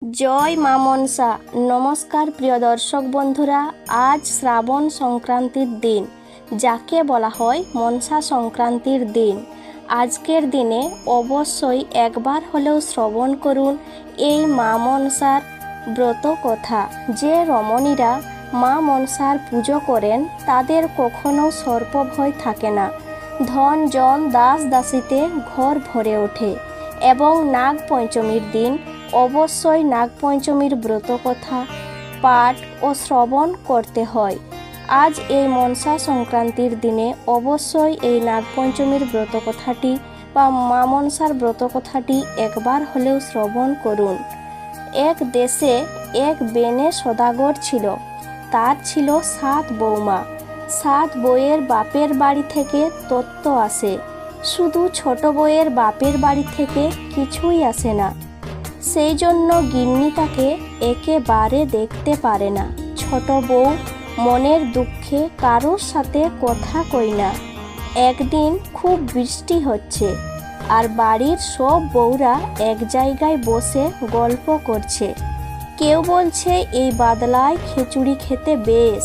জয় মা মনসা। নমস্কার প্রিয় দর্শক বন্ধুরা, আজ শ্রাবণ সংক্রান্তির দিন, যাকে বলা হয় মনসা সংক্রান্তির দিন। আজকের দিনে অবশ্যই একবার হলেও শ্রবণ করুন এই মা মনসার ব্রত কথা। যে রমণীরা মা মনসার পুজো করেন তাদের কখনো সর্পভয় থাকে না। ধন জন দাস দাসীতে ঘর ভরে ওঠে। এবং নাগ পঞ্চমীর দিন অবশ্যই নাগপঞ্চমীর ব্রত কথা পাঠ ও শ্রবণ করতে হয়। আজ এই মনসা সংক্রান্তির দিনে অবশ্যই এই নাগপঞ্চমীর ব্রত কথাটি বা মা মনসার ব্রত কথাটি একবার হলেও শ্রবণ করুন। এক দেশে এক বেনে সদাগর ছিল। তার ছিল 7 বৌমা। 7 বউয়ের বাপের বাড়ি থেকে তত্ত্ব আসে, শুধু ছোট বউয়ের বাপের বাড়ি থেকে কিছুই আসে না। সেই জন্য গিন্নি তাকে একেবারে দেখতে পারে না। ছোট বউ মনের দুঃখে কারোর সাথে কথা কই না। একদিন খুব বৃষ্টি হচ্ছে আর বাড়ির সব বউরা এক জায়গায় বসে গল্প করছে। কেউ বলছে এই বাদলায় খিচুড়ি খেতে বেশ,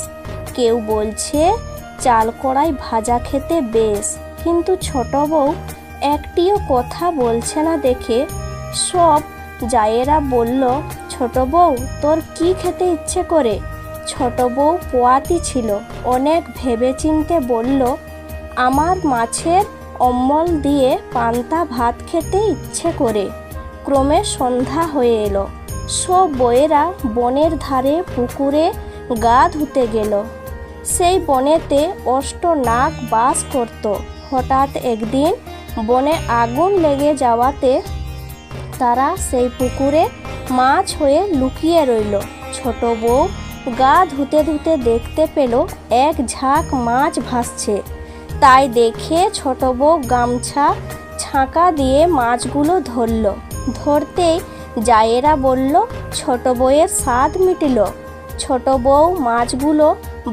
কেউ বলছে চাল কড়াই ভাজা খেতে বেশ। কিন্তু ছোট বউ একটিও কথা বলছে না দেখে সব জায়েরা বলল, ছোট বউ তোর কি খেতে ইচ্ছে করে? ছোট বউ পোয়াতি ছিল, অনেক ভেবেচিন্তে বলল, আমার মাছের অম্বল দিয়ে পান্তা ভাত খেতে ইচ্ছে করে। ক্রমে সন্ধ্যা হয়ে এলো। সব বউয়েরা বনের ধারে পুকুরে গা ধুতে গেল। সেই বনেতে 8 নাগ বাস করত। হঠাৎ একদিন বনে আগুন লেগে যাওয়াতে তারা সেই পুকুরে মাছ হয়ে লুকিয়ে রইল। ছোট বউ গা ধুতে ধুতে দেখতে পেল এক ঝাঁক মাছ ভাসছে। তাই দেখে ছোট বউ গামছা ছাঁকা দিয়ে মাছগুলো ধরল। ধরতেই জায়েরা বলল, ছোট বউয়ের স্বাদ মিটিল। ছোট বউ মাছগুলো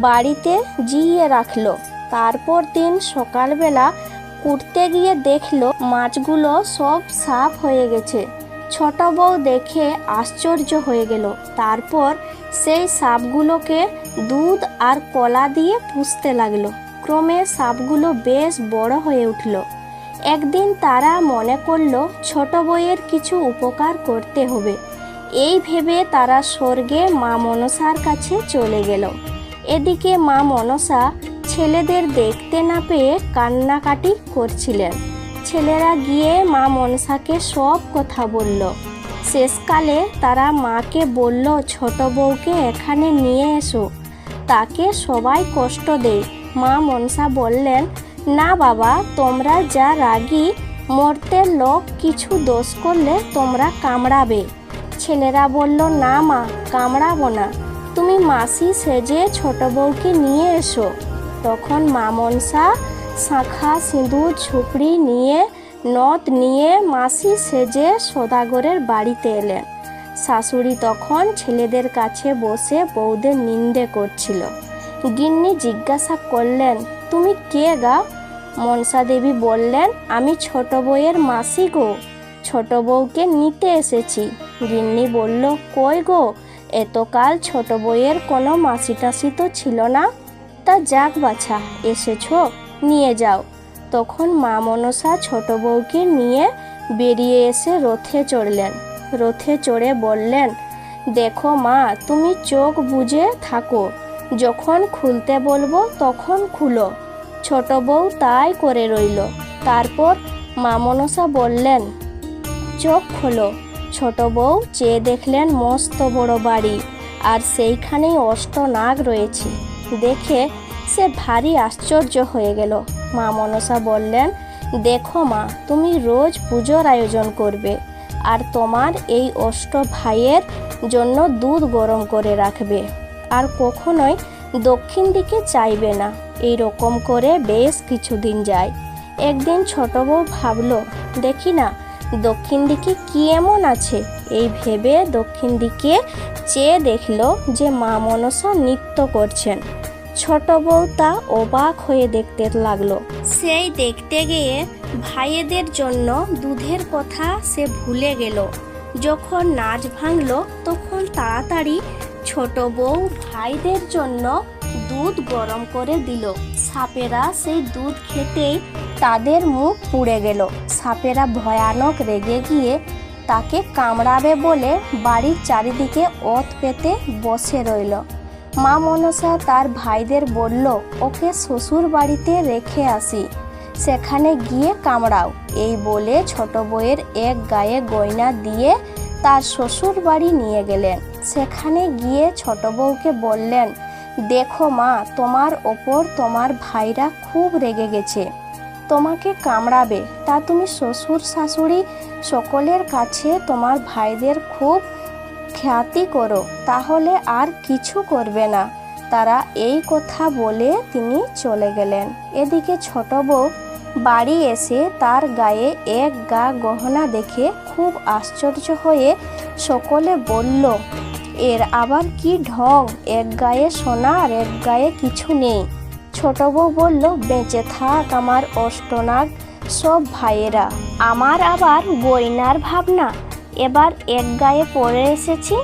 বাড়িতে জিইয়ে রাখলো। তারপর দিন সকালবেলা কুটতে গিয়ে দেখলো মাছগুলো সব সাফ হয়ে গেছে। ছোট বউ দেখে আশ্চর্য হয়ে গেল। তারপর সেই সাপগুলোকে দুধ আর কলা দিয়ে পুষতে লাগলো। ক্রমে সাপগুলো বেশ বড় হয়ে উঠল। একদিন তারা মনে করলো ছোট বউয়ের কিছু উপকার করতে হবে। এই ভেবে তারা স্বর্গে মা মনসার কাছে চলে গেল। এদিকে মা মনসা ছেলেদের দেখতে না পেয়ে কান্নাকাটি করছিলেন। ছেলেরা গিয়ে মা মনসাকে সব কথা বলল। শেষকালে তারা মাকে বলল, ছোট বউকে এখানে নিয়ে এসো, তাকে সবাই কষ্ট দেয়। মা মনসা বললেন, না বাবা, তোমরা যা রাগী, মরতে লোক কিছু দোষ করলে তোমরা কামড়াবে। ছেলেরা বলল, না মা, কামড়াবো না, তুমি মাসি সেজে ছোট বউকে নিয়ে এসো। তখন মা মনসা শাঁখা সিঁদুর ঝুপড়ি নিয়ে নথ নিয়ে মাসি সেজে সদাগরের বাড়িতে এলেন। শাশুড়ি তখন ছেলেদের কাছে বসে বউদের নিন্দে করছিল। গিন্নি জিজ্ঞাসা করলেন, তুমি কে গা? মনসা দেবী বললেন, আমি ছোট বউয়ের মাসি গো, ছোট বউকে নিতে এসেছি। গিন্নি বলল, কই গো, এতকাল ছোট বউয়ের কোনো মাসি টাসি তো ছিল না। তা যাক বাছা, এসেছো, নিয়ে যাও। তখন মা মনসা ছোট বউকে নিয়ে বেরিয়ে এসে রথে চড়লেন। রথে চড়ে বললেন, দেখো মা, তুমি চোখ বুজে থাকো, যখন খুলতে বলবো তখন খুলো। ছোট বউ তাই করে রইল। তারপর মা মনসা বললেন, চোখ খোলো। ছোট বউ চেয়ে দেখলেন মস্ত বড় বাড়ি, আর সেইখানেই 8 নাগ রয়েছে। দেখে সে ভারী আশ্চর্য হয়ে গেল। মা মনসা বললেন, দেখো মা, তুমি রোজ পুজোর আয়োজন করবে আর তোমার এই 8 ভাইয়ের জন্য দুধ গরম করে রাখবে, আর কখনোই দক্ষিণ দিকে চাইবে না। এই রকম করে বেশ কিছুদিন যায়। একদিন ছোট বউ ভাবলো, দেখি না দক্ষিণ দিকে কি এমন আছে। এই ভেবে দক্ষিণ দিকে চেয়ে দেখলো যে মা মনসা নৃত্য করছেন। ছোট বউ তা অবাক হয়ে দেখতে লাগলো। সেই দেখতে গিয়ে ভাইয়েদের জন্য দুধের কথা সে ভুলে গেল। যখন নাচ ভাঙলো তখন তাড়াতাড়ি ছোট বউ ভাইদের জন্য দুধ গরম করে দিল। সাপেরা সেই দুধ খেতেই তাদের মুখ পুড়ে গেল। সাপেরা ভয়ানক রেগে গিয়ে তাকে কামড়াবে বলে বাড়ির চারিদিকে ওত পেতে বসে রইল। মা মনসা তার ভাইদের বলল, ওকে শ্বশুর বাড়িতে রেখে আসি, সেখানে গিয়ে কামড়াও। এই বলে ছোট বউয়ের এক গায়ে গয়না দিয়ে তার শ্বশুর বাড়ি নিয়ে গেলেন। সেখানে গিয়ে ছোট বউকে বললেন, দেখো মা, তোমার ওপর তোমার ভাইরা খুব রেগে গেছে, তোমাকে কামড়াবে। তা তুমি শ্বশুর শাশুড়ি সকলের কাছে তোমার ভাইদের খুব খ্যাতি করো, তাহলে আর কিছু করবে না। তারা এই কথা বলে তিনি চলে গেলেন। এদিকে ছোট বউ বাড়ি এসে তার গায়ে এক গা গহনা দেখে খুব আশ্চর্য হয়ে সকলে বলল, এর আবার কি ঢং, এক গায়ে সোনা আর এক গায়ে কিছু নেই। ছোট বউ বলল, বেঁচে থাক আমার অষ্টনাগ সব ভাইয়েরা, আমার আবার গয়নার ভাবনা। এবার এক গায়ে পরে এসেছি,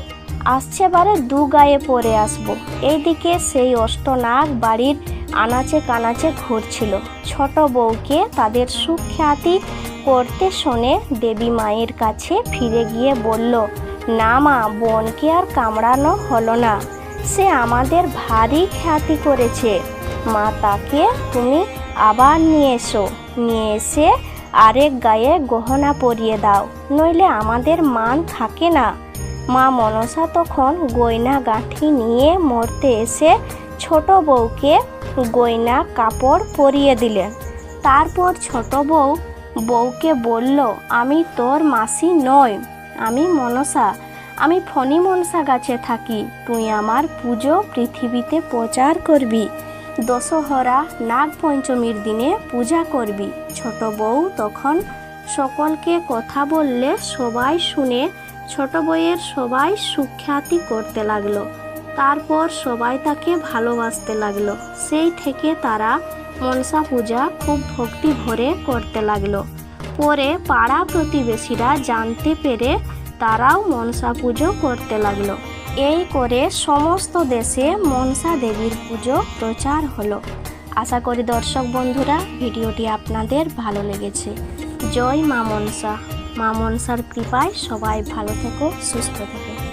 আসছে বারে দু গায়ে পরে আসবো। এইদিকে সেই অষ্টনাগ বাড়ির আনাচে কানাচে ঘুরছিল। ছোট বউকে তাদের সুখ্যাতি করতে শুনে দেবী মায়ের কাছে ফিরে গিয়ে বলল, না মা, বোনকে আর কামড়ানো হলো না, সে আমাদের ভারী খ্যাতি করেছে। মা, তাকে তুমি আবার নিয়ে এসে আরেক গায়ে গহনা পরিয়ে দাও, নইলে আমাদের মান থাকে না। মা মনসা তখন গয়না গাঁঠি নিয়ে মরতে এসে ছোট বউকে গয়না কাপড় পরিয়ে দিলেন। তারপর ছোট বউকে বলল, আমি তোর মাসি নই, আমি মনসা, আমি ফণি মনসা গাছে থাকি। তুই আমার পুজো পৃথিবীতে প্রচার করবি, দশহরা নাগ পঞ্চমীর দিনে পূজা করবি। ছোট বউ তখন সকলকে কথা বললে সবাই শুনে ছোট বউয়ের সবাই সুখ্যাতি করতে লাগলো। তারপর সবাই তাকে ভালোবাসতে লাগলো। সেই থেকে তারা মনসা পূজা খুব ভক্তি ভরে করতে লাগলো। পরে পাড়া প্রতিবেশীরা জানতে পেরে তারাও মনসা পুজো করতে লাগলো। এই করে সমস্ত দেশে মনসা দেবীর পুজো প্রচার হলো। আশা করি দর্শক বন্ধুরা ভিডিওটি আপনাদের ভালো লেগেছে। জয় মা মনসা। মা মনসার কৃপায় সবাই ভালো থেকো, সুস্থ থেকো।